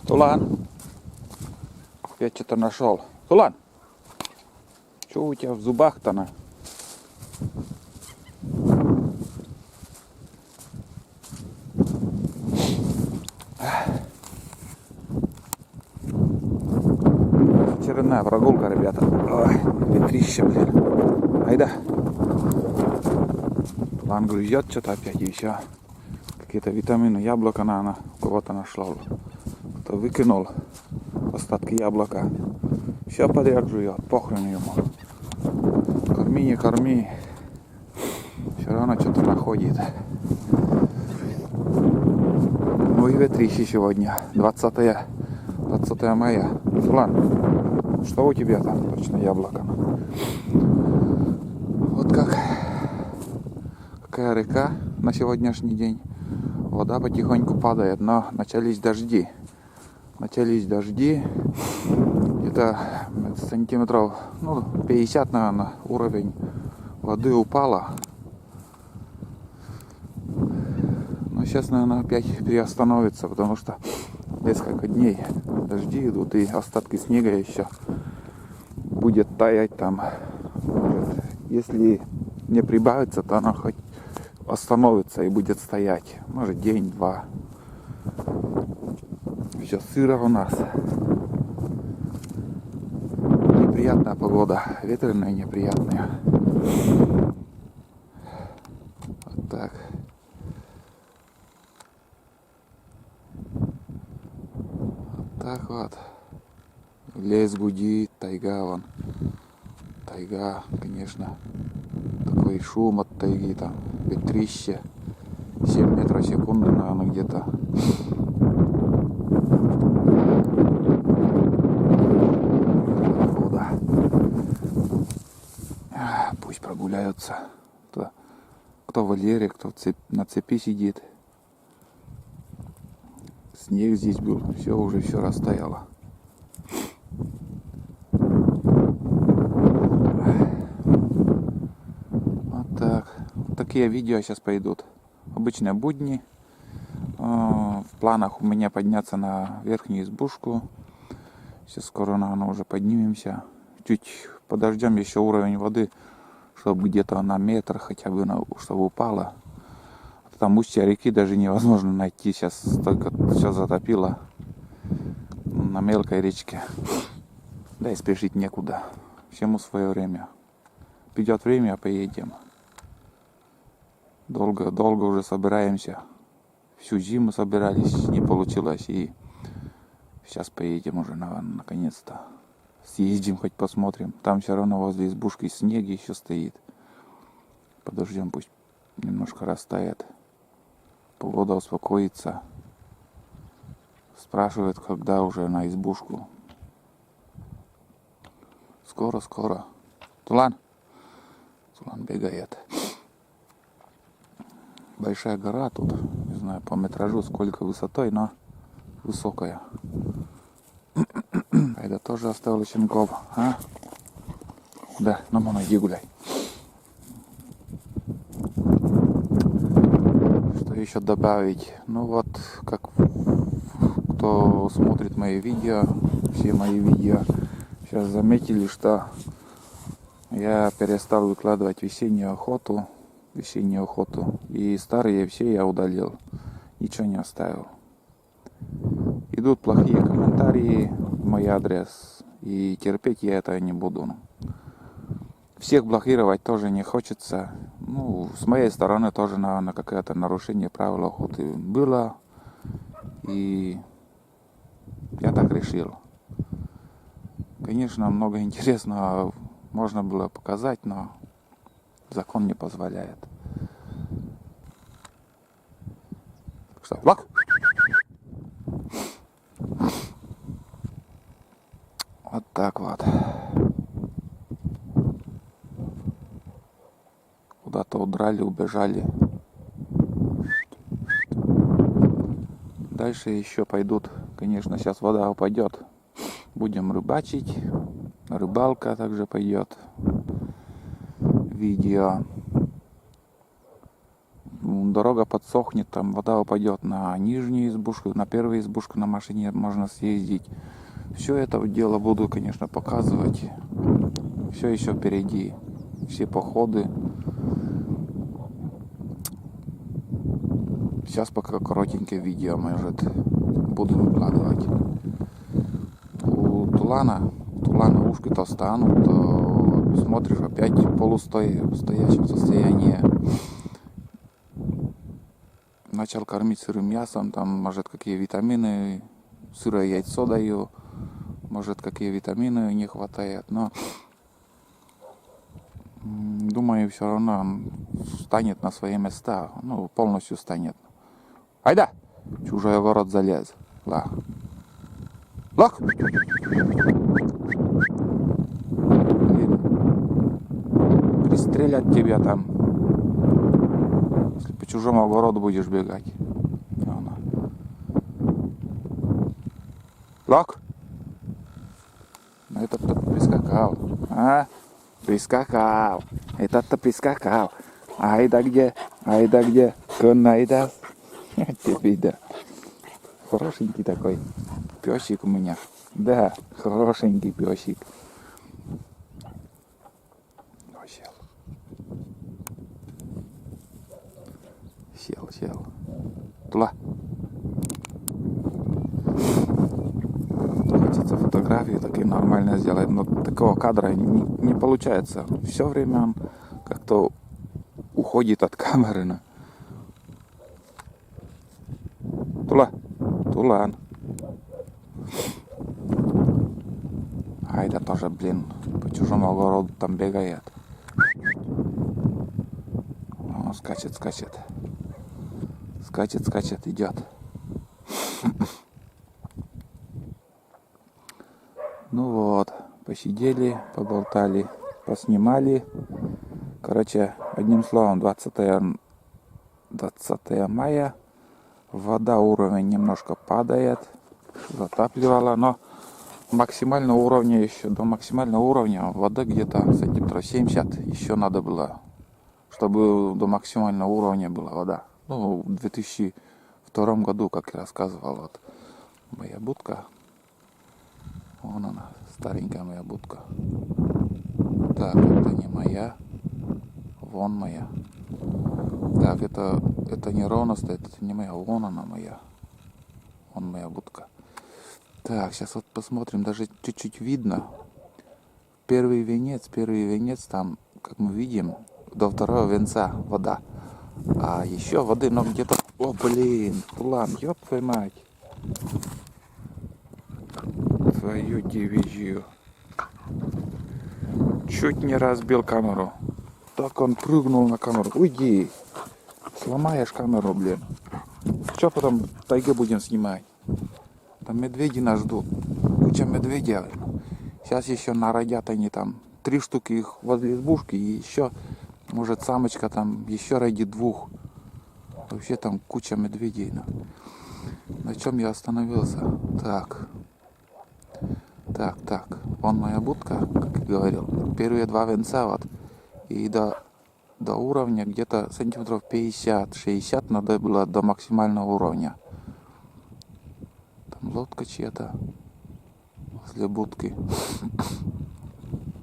Тулан, опять что-то нашел. Тулан, что у тебя в зубах-то на? Очередная прогулка, ребята. Ой, ветрище, блин. Айда. Тулан грызет что-то опять и все. Какие-то витамины, яблоко, наверное, у кого-то нашел. Кто выкинул остатки яблока. Все подряд жует, похрен ему. Корми, не корми. Все равно что-то находит. Ну и ветрище сегодня. 20 мая. Тулан, что у тебя там? Точно яблоко. Вот как. Какая река на сегодняшний день. Вода потихоньку падает, но начались дожди. Где-то сантиметров 50, наверное, уровень воды упала. Но сейчас, наверное, опять приостановится, потому что несколько дней дожди идут, и остатки снега еще будет таять там. Может, если не прибавится, то она хоть остановится и будет стоять. Может, день-два. Еще сыро у нас. Неприятная погода. Ветреная, неприятная. Вот так. Вот так вот. Лес гудит, тайга вон. Тайга, конечно. Такой шум от тайги там. Ветрище. 7 метров в секунду, наверное, где-то. Вода. Пусть прогуляются. Кто в вольере, кто на цепи сидит. Снег здесь был. Все растаяло. Вот так. Такие видео сейчас пойдут. Обычные будни. В планах у меня подняться на верхнюю избушку. Сейчас скоро, наверное, уже поднимемся. Чуть подождем еще уровень воды, чтобы где-то на метр хотя бы, чтобы упала. Там устье реки даже невозможно найти. Сейчас только все затопило на мелкой речке. Да и спешить некуда. Всему свое время. Придет время, поедем. Долго уже собираемся. Всю зиму собирались, не получилось. И сейчас поедем уже, наверное, наконец-то. Съездим, хоть посмотрим. Там все равно возле избушки снег еще стоит. Подождем, пусть немножко растает. Погода успокоится. Спрашивают, когда уже на избушку. Скоро. Тулан бегает. Большая гора тут. Не знаю по метражу сколько высотой, но высокая. Это тоже оставил щенков, а? Да, мама, иди гуляй. Что еще добавить? Ну вот, как кто смотрит мои видео, все мои видео, сейчас заметили, что я перестал выкладывать весеннюю охоту, и старые все я удалил, ничего не оставил. Идут плохие комментарии в мой адрес, и терпеть я это не буду. Всех блокировать тоже не хочется. С моей стороны тоже, наверное, какое-то нарушение правил охоты было, и я так решил. Конечно, много интересного можно было показать, но закон не позволяет. Что, влог? Вот так вот. Куда-то удрали, убежали. Дальше еще пойдут, конечно, сейчас вода упадет. Будем рыбачить. Рыбалка также пойдет. Видео. дорога подсохнет, там вода упадет на нижнюю избушку, на первую избушку на машине можно съездить. Все это дело буду, конечно, показывать. Все еще впереди. Все походы. Сейчас пока коротенькое видео, может, буду выкладывать. У Тулана ушки-то станут, то смотришь опять в полустоящем состоянии. Начал кормить сырым мясом, там, может, какие витамины, сырое яйцо даю, может, какие витамины не хватает, но думаю, все равно он встанет на свои места, ну, полностью встанет. Айда! Чужой огород залез. Лах. Лах! Блин. Пристрелят тебя там. Если по чужому огороду будешь бегать. Лах! Ну этот-то прискакал. А? Прискакал. Этот-то прискакал. Айда где? Айда где? Кон айда. Тебе да. Хорошенький такой песик у меня. Да, хорошенький песик. Сел. Туда. Хочется фотографии такие нормально сделать, но такого кадра не получается. Все время он как-то уходит от камеры. Тулан. А это тоже, блин, по чужому огороду там бегает. О, скачет. Скачет, идет. Ну вот, посидели, поболтали, поснимали. Короче, одним словом, 20 мая. Вода уровень немножко падает, затапливала, но максимального уровня еще, до максимального уровня воды где-то сантиметров 70 еще надо было, чтобы до максимального уровня была вода. Ну, в 2002 году, как я рассказывал, вот моя будка, вон она, старенькая моя будка. Так, это не моя, вон моя. Так, это не ровно стоит, это не моя, вон она моя. Вон моя будка. Так, сейчас вот посмотрим, даже чуть-чуть видно. Первый венец, там, как мы видим, до второго венца вода. А еще воды, но где-то... О, блин, Тулан, ёб твою мать. Твою дивизию. Чуть не разбил камеру. Так он прыгнул на камеру. Уйди. Сломаешь камеру, блин. Что потом в тайге будем снимать? Там медведи нас ждут. Куча медведей. Сейчас еще народят они там. 3 штуки их возле избушки. И еще, может, самочка там еще ради 2. Вообще там куча медведей. На чем я остановился? Так. Вон моя будка, как я говорил. Первые 2 венца вот. И до уровня где-то сантиметров 50-60 надо было до максимального уровня. Там лодка чья-то возле будки.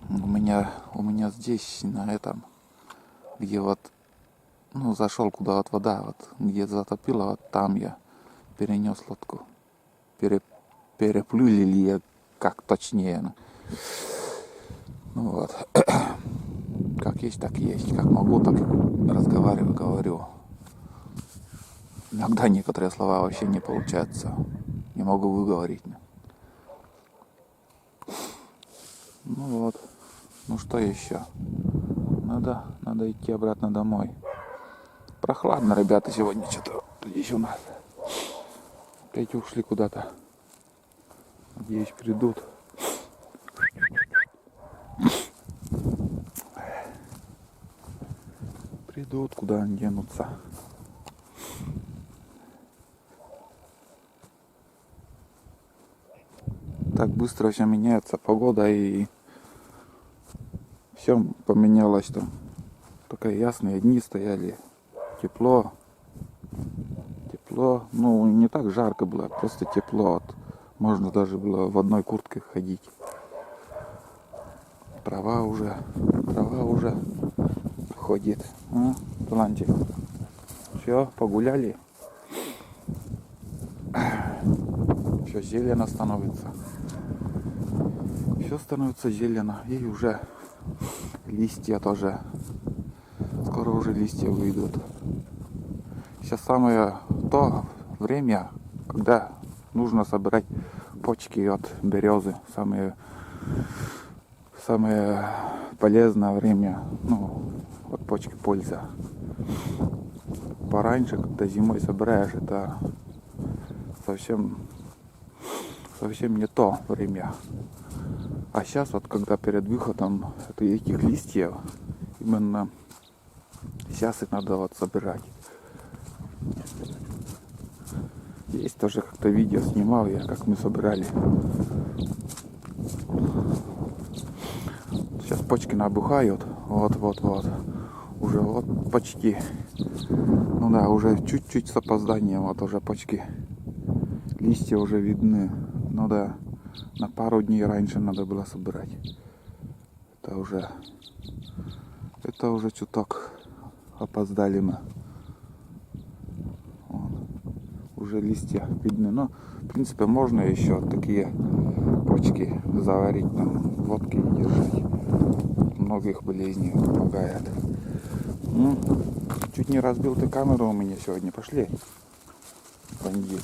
У меня здесь, на этом, где вот, ну, зашел куда вот вода, вот, где затопило, вот там я перенес лодку. Переплюли ли я, как точнее. Ну вот. Как есть, так есть. Как могу, так разговариваю, говорю. Иногда некоторые слова вообще не получаются. Не могу выговорить. Ну вот. Ну что еще? Надо идти обратно домой. Прохладно, ребята, сегодня что-то здесь у нас. Опять ушли куда-то. Надеюсь, придут. Придут, куда они денутся. Так быстро все меняется, погода, и все поменялось там. Только ясные дни стояли, тепло, тепло. Ну, не так жарко было, просто тепло. Вот. Можно даже было в одной куртке ходить. Трава уже ходит. А, Талантик. Все, погуляли. Все зелено становится. Все становится зелено. И уже листья тоже. Скоро уже листья выйдут. Сейчас самое то время, когда нужно собирать почки от березы. Самое полезное время. Ну, от почки польза. Пораньше, когда зимой собираешь, это совсем не то время. А сейчас вот, когда перед выходом этих листьев, именно сейчас их надо вот собирать. Есть тоже как-то видео снимал я, как мы собирали. Сейчас почки набухают. Вот. Уже вот почти. Ну да, уже чуть-чуть с опозданием. Вот уже почки. Листья уже видны. Ну да, на пару дней раньше надо было собирать. Это уже чуток опоздали мы. Уже листья видны. Но, в принципе, можно еще такие почки заварить, там, водки и держать. Многих болезней помогает. Ну, чуть не разбил ты камеру у меня сегодня. Пошли. Бандит.